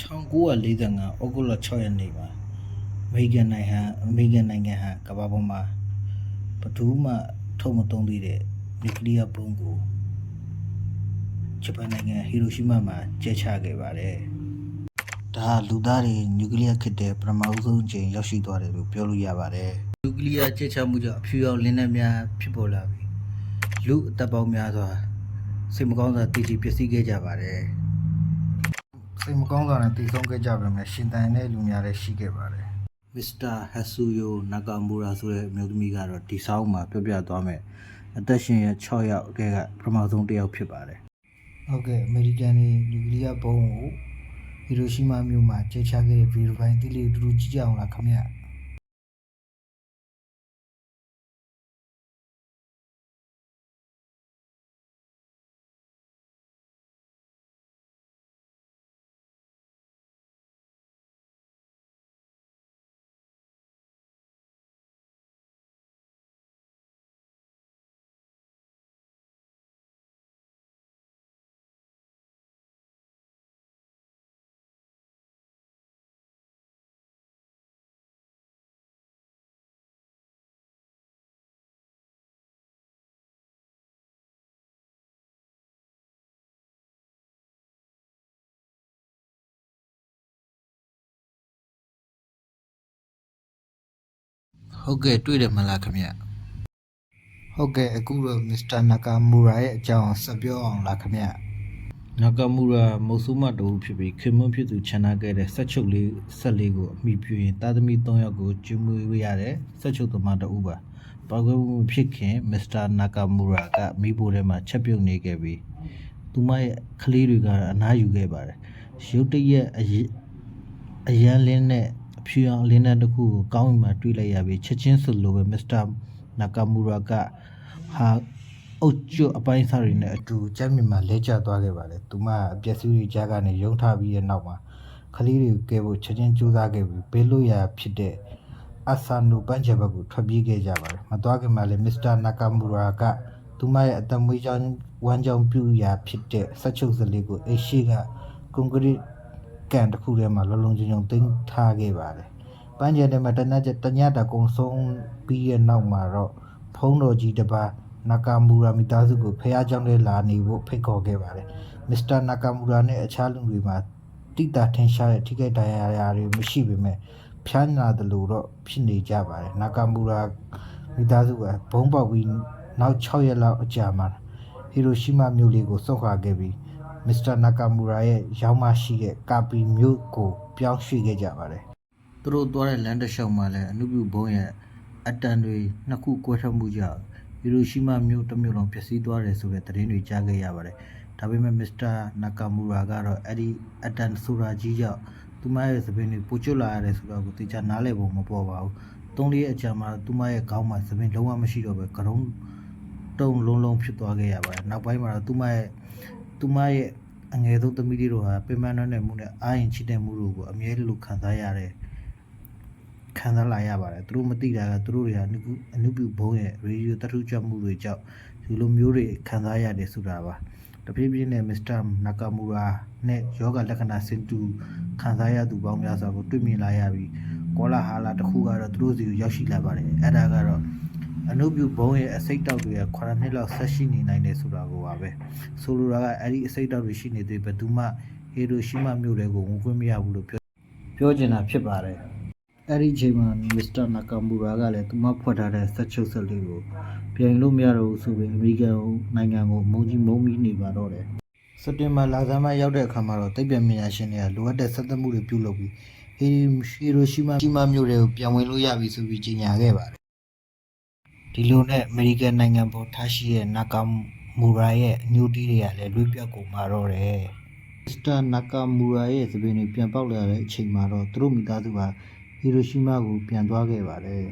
1945 ဩဂုတ်လ 6 ရက်နေ့မှာအမေရိကန်နိုင်ငံဟာကမ္ဘာပေါ်မှာဘယ်သူမှထုတ်မသုံးသေးတဲ့နျူကလ িয়ার ဘုံးကိုဂျပန်နိုင်ငံဟီရိုရှီးမားမှာကျဲချခဲ့ပါတယ်။ဒါလူသားတွေနျူကလ িয়ার ခေတ်တဲ့ပထမဆုံးအကြိမ်ရောက်ရှိသွားတယ်လို့ပြောလို့ရပါတယ်။နျူကလ িয়ার ကျဲချမှုကြောင့်အဖြူရောင်လင်းနှန်းများဖြစ်ပေါ်လာပြီးလူအသက်ပေါင်းများစွာစိတ်မကောင်းစွာတည်တည်ပျက်စီးခဲ့ကြပါတယ်။စိတ်မကောင်းစွာနဲ့တည်ဆုံးခဲ့ကြပေမဲ့ရှင်သန်တဲ့လူများလည်းရှိခဲ့ပါတယ်။မစ္စတာဟက်ဆူယိုနာကာမူရာဆိုတဲ့အမျိုးသမီးကတော့ဒီဆောင်းမှာပြောပြသွားမယ်အသက်ရှင်ရ6ယောက်ကပထမဆုံးတစ်ယောက်ဖြစ်ပါတယ်။ဟုတ်ကဲ့အမေရိကန်တွေနျူကလ িয়ার ဘုံးကိုဟီရိုရှီးမားမြို့မှာကျဲချခဲ့တဲ့ဗီဒီယိုဖိုင်တိလေးတူတူကြည့်ကြအောင်လားခင်ဗျာ။ဟုတ်ကဲ့တွေ့တယ်မလားခင်ဗျဟုတ်ကဲ့အခုတော့မစ္စတာနာကာမူရာရဲ့အကြောင်းဆက်ပြောအောင်လားခင်ဗျနာကာမူရာမုတ်ဆိုးမတူဖြစ်ပြီးခင်မွန်းဖြစ်သူခြံထားခဲ့တဲ့ဆက်ချုပ်လေးဆက်လေးကိုအမိပြုရင်တာသမီ3ယောက်ကိုကျွေးမွေးရတဲ့ဆက်ချုပ်သမားတဦးပါပေါကွဲမှုဖြစ်ခင်မစ္စတာနာကာမူရာကမိဖို့ထဲမှာချက်ပြုတ်နေခဲ့ပြီးသူမရဲ့ကလေးတွေကအနားယူခဲ့ပါတယ်ရုတ်တရက်အရန်လင်းနဲ့ဖြူအောင်လင်းတဲ့တစ်ခုကိုကောင်းမှတွေးလိုက်ရပြီးချက်ချင်းဆိုလိုပဲမစ္စတာနာကာမူရာကဟာအုတ်ကျွတ်အပိုင်းအစတွေနဲ့အတူကျမ်းမြင့်မှာလဲကျသွားခဲ့ပါတယ်သူမအပျက်စီးတွေကြားကနေရုံထားပြီးတဲ့နောက်မှာကလေးတွေကဲဖို့ချက်ချင်းကြိုးစားခဲ့ပြီးဘေးလို့ရဖြစ်တဲ့အဆာနိုပန်းချဘက်ကိုထွက်ပြေးခဲ့ကြပါတယ်မသွားခင်မှာလည်းမစ္စတာနာကာမူရာကသူမရဲ့အသက်မွေးကြောင်းဝမ်းကြောင်းပြူရာဖြစ်တဲ့ဆက်ချုပ်စလေးကိုအိရှိကကွန်ကရစ်ကန်တစ်ခုထဲမှာလုံလုံချုံချုံတင်ထားခဲ့ပါတယ်ပန်းချထဲမှာတညတာကုံဆုံးပြီးရဲ့နောက်မှာတော့ဖုံးတော်ကြီးတစ်ပါးနာကာမူရာမိသားစုကိုဖះเจ้าထဲလာနေဖို့ဖိတ်ခေါ်ခဲ့ပါတယ်မစ္စတာနာကာမူရာနဲ့အခြားလူတွေမှာတိတာထင်ရှားတဲ့ထိခိုက်ဒဏ်ရာတွေမရှိပေမဲ့ဖျားနာတယ်လို့တော့ဖြစ်နေကြပါတယ်နာကာမူရာမိသားစုကဘုံပေါက်ပြီးနောက်6ရက်လောက်အကြာမှာဟီရိုရှီးမားမြို့လေးကိုစွန့်ခွာခဲ့ပြီးမစ္စတာနာကာမူရာရဲ့ရောင်းမရှိတဲ့ကာပီမြို့ကိုပြောင်းရွှေ့ခဲ့ကြပါတယ်သူတို့သွားတဲ့လမ်းတစ်လျှောက်မှာလည်းအနုပြုဘုံရဲ့အတန်တွေနှစ်ခုကွဲထွက်မှုကြောင့်ဟီရိုရှီးမားမြို့တစ်မြို့လုံးပျက်စီးသွားတယ်ဆိုတဲ့သတင်းတွေကြားခဲ့ရပါတယ်ဒါပေမဲ့မစ္စတာနာကာမူရာကတော့အဲ့ဒီအတန်ဆိုတာကြီးကြောင့်သူမရဲ့သပင်တွေပိုကျွတ်လာရတယ်ဆိုတော့ကိုတေချာနားလည်ဖို့မပေါ်ပါဘူး3ရက်အကြာမှာသူမရဲ့ခေါင်းမှာသပင်လုံးဝမရှိတော့ပဲကရုံးတုံလုံးဖြစ်သွားခဲ့ရပါတယ်နောက်ပိုင်းမှာတော့သူမရဲ့အငယ်ဆုံးသမီးလေးတို့ဟာပင်ပန်းတဲ့မှုနဲ့အာရင်ချစ်တဲ့မှုတို့ကိုအမြဲလိုခံစားလာရပါတယ်သူတို့မသိတာကသူတို့တွေဟာအနုပြုဘုံရဲ့ရေဒီယိုတထုကြမှုတွေကြောင့်ဒီလိုမျိုးတွေခံစားရတယ်ဆိုတာပါတဖြည်းဖြည်းနဲ့မစ္စတာနာကာမူရာနဲ့ယောဂလက္ခဏာစင်တူခံစားရသူပေါင်းများစွာကိုတွေ့မြင်လာရပြီးကောလာဟာလာတစ်ခုကတော့သူတို့စီကိုရောက်ရှိလာပါတယ်အဲ့ဒါကတော့အနုပြုဘုံရဲ့အစိတ်တောက်တွေက9နှစ်လောက်ဆက်ရှိနေနိုင်တယ်ဆိုတာကိုပါပဲဆိုလိုတာကအဲ့ဒီအစိတ်တောက်တွေရှိနေသေးဘယ်သူမှဟီရိုရှီးမားမြို့တွေကိုဝင်ခွင့်မရဘူးလို့ပြောချင်တာဖြစ်ပါတယ်အဲ့ဒီချိန်မှာမစ္စတာနာကာမူရာကလည်းသူမဖွက်ထားတဲ့ဆက်ချုပ်ဆက်လေးကိုပြန်လို့မရတော့ဘူးဆိုပြီးအမေရိကန်နိုင်ငံကိုမုံကြီးနေပါတော့တယ်စက်တင်ဘာလဆန်းပိုင်းရောက်တဲ့အခါမှာတော့သိပ္ပံပညာရှင်တွေကလိုအပ်တဲ့ဆက်သွယ်မှုတွေပြုလုပ်ပြီးဟီရိုရှီးမားမြို့တွေကိုပြန်ဝင်လို့ရပြီဆိုပြီးကြေညာခဲ့ပါတယ်ဒီလိုနဲ့အမေရိကန်နိုင်ငံပေါ်ထားရှိတဲ့နာကာမူရာရဲ့အညိုတီးတွေကလည်းလွေးပြောက်ကုန်ပါတော့တယ်မစ္စတာနာကာမူရာရဲ့သပင်တွေပြန်ပေါက်လာတဲ့အချိန်မှာတော့သူတို့မိသားစုကဟီရိုရှီးမားကိုပြန်သွားခဲ့ပါတယ်